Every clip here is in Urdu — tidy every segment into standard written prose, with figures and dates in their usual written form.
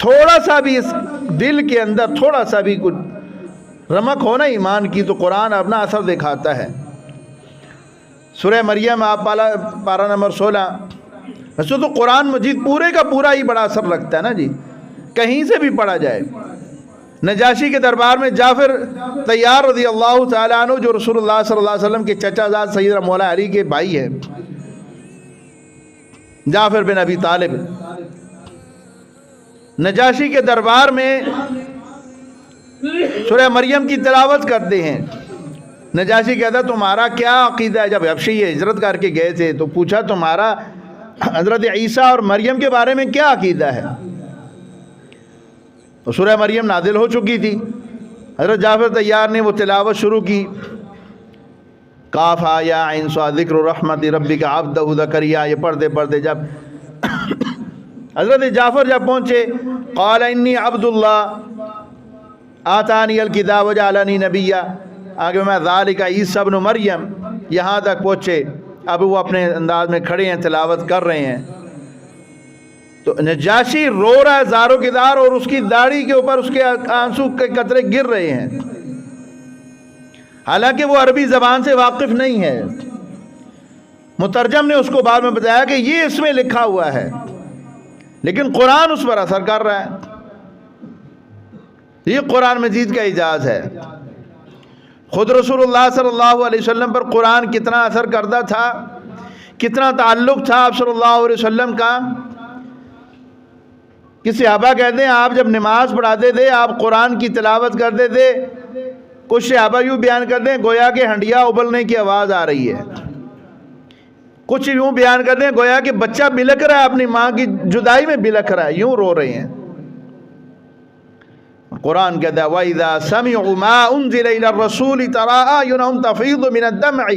تھوڑا سا بھی اس دل کے اندر تھوڑا سا بھی کچھ رمق ہونا ایمان کی تو قرآن اپنا اثر دکھاتا ہے۔ سورہ مریم آپ پارہ نمبر 16، ویسے تو قرآن مجید پورے کا پورا ہی بڑا اثر رکھتا ہے نا جی، کہیں سے بھی پڑھا جائے۔ نجاشی کے دربار میں جعفر طیار رضی اللہ تعالیٰ عنہ، جو رسول اللہ صلی اللہ علیہ وسلم کے چچا زاد سیدنا مولا علی کے بھائی ہیں، جعفر بن ابی طالب، نجاشی کے دربار میں سورہ مریم کی تلاوت کرتے ہیں۔ نجاشی کہتا تمہارا کیا عقیدہ ہے؟ جب حبشی ہجرت کر کے گئے تھے تو پوچھا تمہارا حضرت عیسیٰ اور مریم کے بارے میں کیا عقیدہ ہے؟ تو سورہ مریم نازل ہو چکی تھی، حضرت جعفر طیار نے وہ تلاوت شروع کی، کاف یا عین صاد ذکر رحمت ربک عبدہ زکریا، یہ پڑھتے پڑھتے جب حضرت جعفر جب پہنچے، قال انی عبد اللہ آتانی الکتاب وجعلنی نبیا، آگے میں ذالک عیسی ابن مریم، یہاں تک پہنچے۔ اب وہ اپنے انداز میں کھڑے ہیں، تلاوت کر رہے ہیں، تو نجاشی رو رہا ہے زاروں کی دار، اور اس کی داڑھی کے اوپر اس کے آنسو کے قطرے گر رہے ہیں، حالانکہ وہ عربی زبان سے واقف نہیں ہے۔ مترجم نے اس کو بعد میں بتایا کہ یہ اس میں لکھا ہوا ہے، لیکن قرآن اس پر اثر کر رہا ہے۔ یہ قرآن مجید کا اعجاز ہے۔ خود رسول اللہ صلی اللہ علیہ وسلم پر قرآن کتنا اثر کردہ تھا، کتنا تعلق تھا آپ صلی اللہ علیہ وسلم کا، کہ صحابہ کہتے ہیں آپ جب نماز پڑھاتے تھے، آپ قرآن کی تلاوت کرتے تھے، کچھ صحابہ یوں بیان کرتے ہیں گویا کہ ہنڈیا ابلنے کی آواز آ رہی ہے، کچھ یوں بیان کرتے ہیں گویا کہ بچہ بلک رہا ہے، اپنی ماں کی جدائی میں بلک رہا ہے، یوں رو رہے ہیں۔ قرآن کہتا ہے وَإِذَا سَمِعُوا مَا أُنزِلَ إِلَى الرَّسُولِ تَرَىٰ أَعْيُنَهُمْ تَفِيضُ مِنَ الدَّمْعِ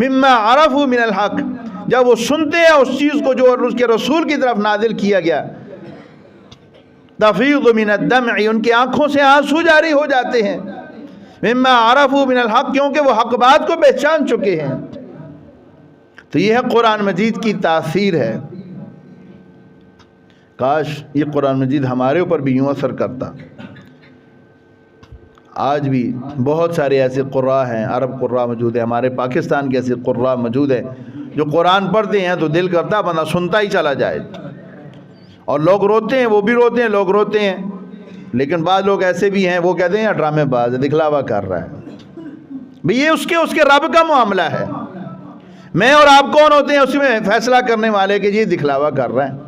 مِمَّا عَرَفُوا مِنَ الْحَقِّ، جب وہ سنتے ہیں اس چیز کو جو اس کے رسول کی طرف نازل کیا گیا، تفیض من الدمع، ان کی آنکھوں سے آنسو جاری ہو جاتے ہیں، مما عرفوا من الحق، کیونکہ وہ حق بات کو پہچان چکے ہیں۔ تو یہ ہے قرآن مجید کی تاثیر ہے۔ کاش یہ قرآن مجید ہمارے اوپر بھی یوں اثر کرتا۔ آج بھی بہت سارے ایسے قراء ہیں، عرب قراء موجود ہیں، ہمارے پاکستان کے ایسے قراء موجود ہیں جو قرآن پڑھتے ہیں تو دل کرتا بندہ سنتا ہی چلا جائے، اور لوگ روتے ہیں، وہ بھی روتے ہیں، لوگ روتے ہیں، لیکن بعض لوگ ایسے بھی ہیں وہ کہتے ہیں ڈرامے باز ہے، دکھلاوا کر رہا ہے۔ بھئی یہ اس کے رب کا معاملہ ہے، میں اور آپ کون ہوتے ہیں اس میں فیصلہ کرنے والے کہ یہ دکھلاوا کر رہا ہے؟